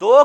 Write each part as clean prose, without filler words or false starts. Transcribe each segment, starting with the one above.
2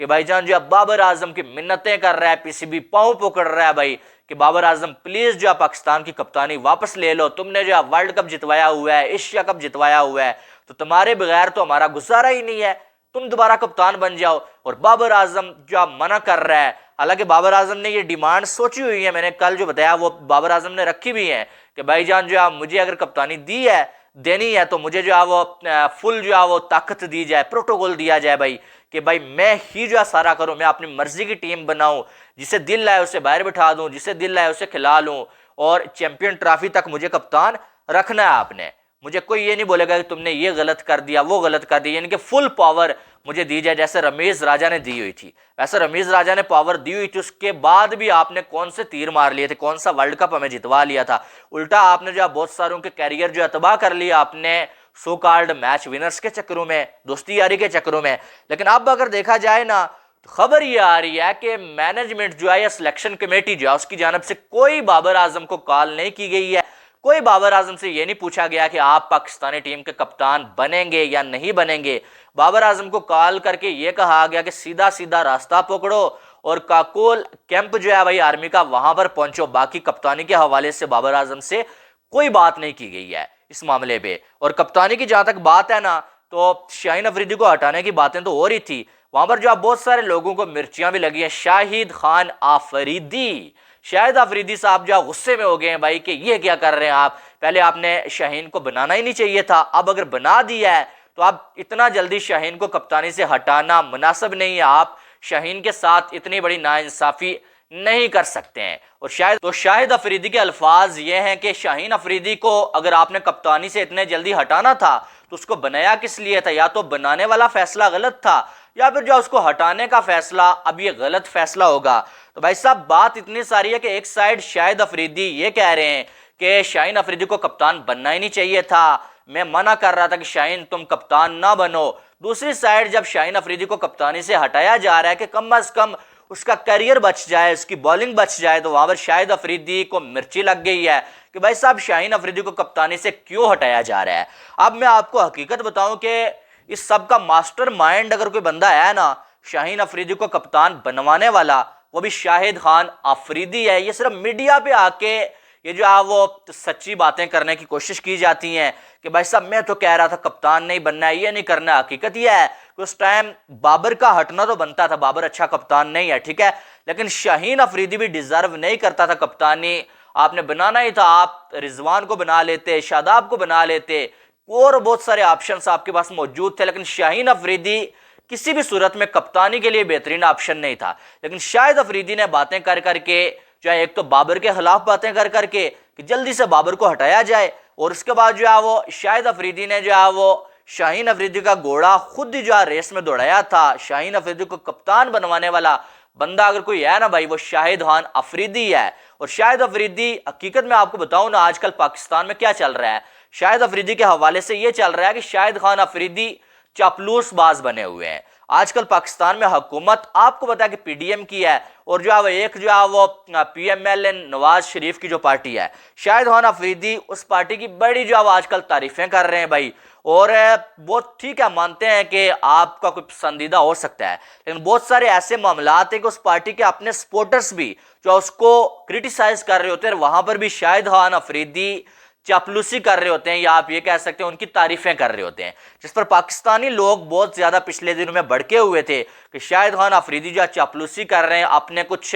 کہ بھائی جان جو ہے بابر اعظم کی منتیں کر رہا ہے، پی سی بی پاؤں پکڑ رہا ہے بھائی کہ بابر اعظم پلیز جو ہے پاکستان کی کپتانی واپس لے لو، تم نے جو ہے ورلڈ کپ جتوایا ہوا ہے، ایشیا کپ جتوایا ہوا ہے، تو تمہارے بغیر تو ہمارا گزارا ہی نہیں ہے، تم دوبارہ کپتان بن جاؤ۔ اور بابر اعظم جو منع کر رہا ہے، حالانکہ بابر اعظم نے یہ ڈیمانڈ سوچی ہوئی ہے، میں نے کل جو بتایا وہ بابر اعظم نے رکھی بھی ہے کہ بھائی جان جو ہے مجھے اگر کپتانی دینی ہے تو مجھے جو ہے وہ فل جو ہے وہ طاقت دی جائے، پروٹوکول دیا جائے بھائی کہ بھائی میں ہی جو ہے سارا کروں، میں اپنی مرضی کی ٹیم بناؤں، جسے دل لائے اسے باہر بٹھا دوں، جسے دل لائے اسے کھلا لوں، اور چیمپئن ٹرافی تک مجھے کپتان رکھنا ہے آپ نے، مجھے کوئی یہ نہیں بولے گا کہ تم نے یہ غلط کر دیا وہ غلط کر دیا، یعنی کہ فل پاور مجھے دی جائے جیسے رمیز راجہ نے دی ہوئی تھی، ویسے رمیز راجہ نے پاور دی ہوئی تھی، اس کے بعد بھی آپ نے کون سے تیر مار لیے تھے، کون سا ورلڈ کپ ہمیں جتوا لیا تھا، الٹا آپ نے جو ہے بہت ساروں کے کیریئر جو ہے تباہ کر لیا آپ نے سو کالڈ میچ ونرز کے چکروں میں، دوستی یاری کے چکروں میں۔ لیکن اب اگر دیکھا جائے نا، خبر یہ آ رہی ہے کہ مینجمنٹ جو ہے یا سلیکشن کمیٹی جو ہے اس کی جانب سے کوئی بابر اعظم کو کال نہیں کی گئی ہے، کوئی بابر اعظم سے یہ نہیں پوچھا گیا کہ آپ پاکستانی ٹیم کے کپتان بنیں گے یا نہیں بنیں گے، بابر اعظم کو کال کر کے یہ کہا گیا کہ سیدھا سیدھا راستہ پکڑو اور کاکول کیمپ جو ہے بھائی آرمی کا وہاں پر پہنچو، باقی کپتانی کے حوالے سے بابر اعظم سے کوئی بات نہیں کی گئی ہے اس معاملے پہ۔ اور کپتانی کی جہاں تک بات ہے نا، تو شاہین افریدی کو ہٹانے کی باتیں تو ہو رہی تھی، وہاں پر جو آپ بہت سارے لوگوں کو مرچیاں بھی لگی ہیں، شاہد خان آفریدی، شاہد آفریدی صاحب جو غصے میں ہو گئے ہیں بھائی کہ یہ کیا کر رہے ہیں آپ، پہلے آپ نے شاہین کو بنانا ہی نہیں چاہیے تھا، اب اگر بنا دیا ہے تو آپ اتنا جلدی شاہین کو کپتانی سے ہٹانا مناسب نہیں ہے، آپ شاہین کے ساتھ اتنی بڑی ناانصافی نہیں کر سکتے ہیں۔ اور شاہد افریدی کے الفاظ یہ ہیں کہ شاہین افریدی کو اگر آپ نے کپتانی سے اتنے جلدی ہٹانا تھا تو اس کو بنایا کس لیے تھا، یا تو بنانے والا فیصلہ غلط تھا یا پھر جو اس کو ہٹانے کا فیصلہ اب یہ غلط فیصلہ ہوگا۔ تو بھائی صاحب بات اتنی ساری ہے کہ ایک سائیڈ شاہد افریدی یہ کہہ رہے ہیں کہ شاہین افریدی کو کپتان بننا ہی نہیں چاہیے تھا، میں منع کر رہا تھا کہ شاہین تم کپتان نہ بنو، دوسری سائیڈ جب شاہین افریدی کو کپتانی سے ہٹایا جا رہا ہے کہ کم از کم اس کا کیریئر بچ جائے، اس کی بالنگ بچ جائے، تو وہاں پر شاہد افریدی کو مرچی لگ گئی ہے کہ بھائی صاحب شاہین افریدی کو کپتانی سے کیوں ہٹایا جا رہا ہے۔ اب میں آپ کو حقیقت بتاؤں کہ اس سب کا ماسٹر مائنڈ اگر کوئی بندہ ہے نا شاہین افریدی کو کپتان بنوانے والا، وہ بھی شاہد خان آفریدی ہے۔ یہ صرف میڈیا پہ آ کے یہ جو وہ سچی باتیں کرنے کی کوشش کی جاتی ہیں کہ بھائی صاحب میں تو کہہ رہا تھا کپتان نہیں بننا ہے، یہ نہیں کرنا ہے۔ حقیقت یہ ہے کہ اس ٹائم بابر کا ہٹنا تو بنتا تھا، بابر اچھا کپتان نہیں ہے ٹھیک ہے، لیکن شاہین افریدی بھی ڈیزرو نہیں کرتا تھا کپتانی، آپ نے بنانا ہی تھا، آپ رضوان کو بنا لیتے، شاداب کو بنا لیتے، اور بہت سارے آپشنز آپ کے پاس موجود تھے، لیکن شاہین افریدی کسی بھی صورت میں کپتانی کے لیے بہترین آپشن نہیں تھا۔ لیکن شاہد افریدی نے باتیں کر کر کے جو ہے ایک تو بابر کے خلاف باتیں کر کر کے کہ جلدی سے بابر کو ہٹایا جائے، اور اس کے بعد جو ہے وہ شاہد افریدی نے جو ہے وہ شاہین افریدی کا گھوڑا خود جو ہے ریس میں دوڑایا تھا۔ شاہین افریدی کو کپتان بنوانے والا بندہ اگر کوئی ہے نا بھائی وہ شاہد خان افریدی ہے۔ اور شاہد افریدی حقیقت میں آپ کو بتاؤں نا آج کل پاکستان میں کیا چل رہا ہے، شاہد افریدی کے حوالے سے یہ چل رہا ہے کہ شاہد خان افریدی چاپلوس باز بنے ہوئے ہیں۔ آج کل پاکستان میں حکومت آپ کو پتا ہے کہ پی ڈی ایم کی ہے، اور جو ہے وہ ایک جو ہے وہ P M L N Nawaz Sharif کی جو پارٹی ہے، شاہد خان افریدی اس پارٹی کی بڑی جو ہے وہ آج کل تعریفیں کر رہے ہیں بھائی، اور بہت ٹھیک ہے مانتے ہیں کہ آپ کا کوئی پسندیدہ ہو سکتا ہے، لیکن بہت سارے ایسے معاملات ہیں کہ اس پارٹی کے اپنے سپورٹرز بھی جو اس کو کرٹیسائز کر رہے ہوتے ہیں، وہاں پر بھی شاہد خان افریدی چاپلوسی کر رہے ہوتے ہیں، یا آپ یہ کہہ سکتے ہیں ان کی تعریفیں کر رہے ہوتے ہیں، جس پر پاکستانی لوگ بہت زیادہ پچھلے دنوں میں بھڑکے ہوئے تھے کہ شاہد خان افریدی جو چاپلوسی کر رہے ہیں اپنے کچھ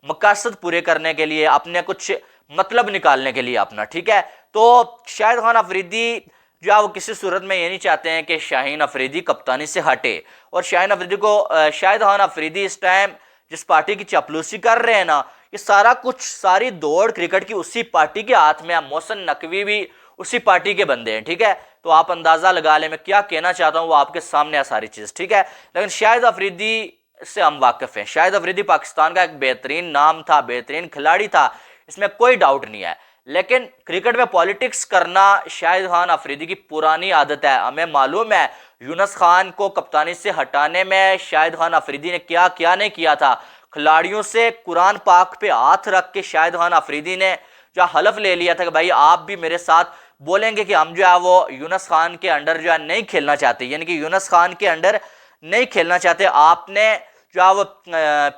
مقاصد پورے کرنے کے لیے، اپنے کچھ مطلب نکالنے کے لیے اپنا، ٹھیک ہے۔ تو شاہد خان افریدی جو ہے وہ کسی صورت میں یہ نہیں چاہتے ہیں کہ شاہین افریدی کپتانی سے ہٹے، اور شاہد خان افریدی اس ٹائم جس پارٹی کی چاپلوسی کر رہے ہیں نا، یہ سارا کچھ ساری دوڑ کرکٹ کی اسی پارٹی کے ہاتھ میں ہے، محسن نقوی بھی اسی پارٹی کے بندے ہیں، ٹھیک ہے۔ تو آپ اندازہ لگا لیں میں کیا کہنا چاہتا ہوں، وہ آپ کے سامنے ہے ساری چیز، ٹھیک ہے۔ لیکن شاہد افریدی سے ہم واقف ہیں، شاہد افریدی پاکستان کا ایک بہترین نام تھا، بہترین کھلاڑی تھا، اس میں کوئی ڈاؤٹ نہیں ہے، لیکن کرکٹ میں پالیٹکس کرنا شاہد خان افریدی کی پرانی عادت ہے۔ ہمیں معلوم ہے یونس خان کو کپتانی سے ہٹانے میں شاہد خان افریدی نے کیا کیا نہیں کیا تھا، کھلاڑیوں سے قرآن پاک پہ ہاتھ رکھ کے شاہد خان افریدی نے جو حلف لے لیا تھا کہ بھائی آپ بھی میرے ساتھ بولیں گے کہ ہم جو ہے وہ یونس خان کے انڈر جو ہے نہیں کھیلنا چاہتے، یعنی کہ یونس خان کے انڈر نہیں کھیلنا چاہتے۔ آپ نے جو آپ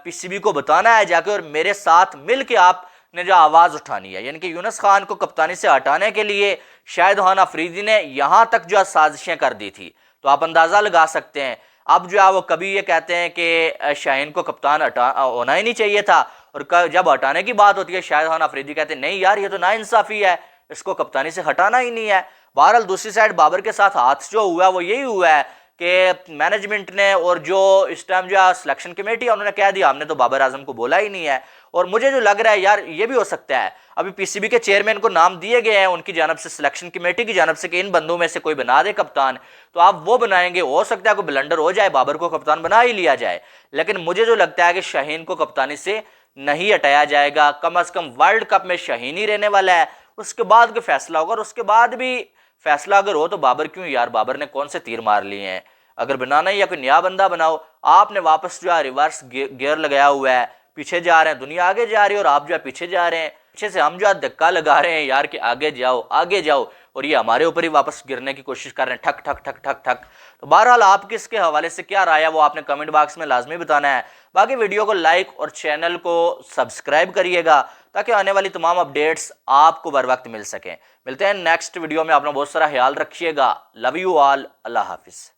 پی سی بی کو بتانا ہے جا کے، اور میرے ساتھ مل کے آپ نے جو آواز اٹھانی ہے، یعنی کہ یونس خان کو کپتانی سے ہٹانے کے لیے شاہد خان افریدی نے یہاں تک جو سازشیں کر دی تھی، تو آپ اندازہ لگا سکتے ہیں۔ اب جو ہے وہ کبھی یہ کہتے ہیں کہ شاہین کو کپتان ہونا ہی نہیں چاہیے تھا، اور جب ہٹانے کی بات ہوتی ہے شاہد خان افریدی کہتے ہیں نہیں یار یہ تو ناانصافی ہے، اس کو کپتانی سے ہٹانا ہی نہیں ہے۔ بہرحال دوسری سائڈ بابر کے ساتھ ہاتھ جو ہوا ہے وہ یہی ہوا ہے کہ مینجمنٹ نے اور جو اس ٹائم جو سلیکشن کمیٹی ہے انہوں نے کہہ دیا ہم نے تو بابر اعظم کو بولا ہی نہیں ہے۔ اور مجھے جو لگ رہا ہے یار یہ بھی ہو سکتا ہے، ابھی پی سی بی کے چیئرمین کو نام دیے گئے ہیں ان کی جانب سے، سلیکشن کمیٹی کی جانب سے، کہ ان بندوں میں سے کوئی بنا دے کپتان، تو آپ وہ بنائیں گے، ہو سکتا ہے کوئی بلنڈر ہو جائے بابر کو کپتان بنا ہی لیا جائے، لیکن مجھے جو لگتا ہے کہ شاہین کو کپتانی سے نہیں ہٹایا جائے گا، کم از کم ورلڈ کپ میں شاہین ہی رہنے والا ہے، اس کے بعد کوئی فیصلہ ہوگا، اور اس کے بعد بھی فیصلہ اگر ہو تو بابر کیوں یار، بابر نے کون سے تیر مار لیے ہیں، اگر بنانا ہی یا کوئی نیا بندہ بناؤ۔ آپ نے واپس جو ہے ریورس گیئر لگایا ہوا ہے، پیچھے جا رہے ہیں، دنیا آگے جا رہی ہے اور آپ جو ہے پیچھے جا رہے ہیں، پیچھے سے ہم جو ہے دھکا لگا رہے ہیں یار کہ آگے جاؤ آگے جاؤ، اور یہ ہمارے اوپر ہی واپس گرنے کی کوشش کر رہے ہیں، ٹھک ٹھک ٹھک ٹھک ٹھک۔ تو بہرحال آپ کس کے حوالے سے کیا رائے ہے وہ آپ نے کمنٹ باکس میں لازمی بتانا ہے۔ باقی ویڈیو کو لائک اور چینل کو سبسکرائب کریے گا تاکہ آنے والی تمام اپڈیٹس آپ کو بر وقت مل سکیں۔ ملتے ہیں نیکسٹ ویڈیو میں، اپنا بہت سارا خیال رکھیے گا، لو یو آل، اللہ حافظ۔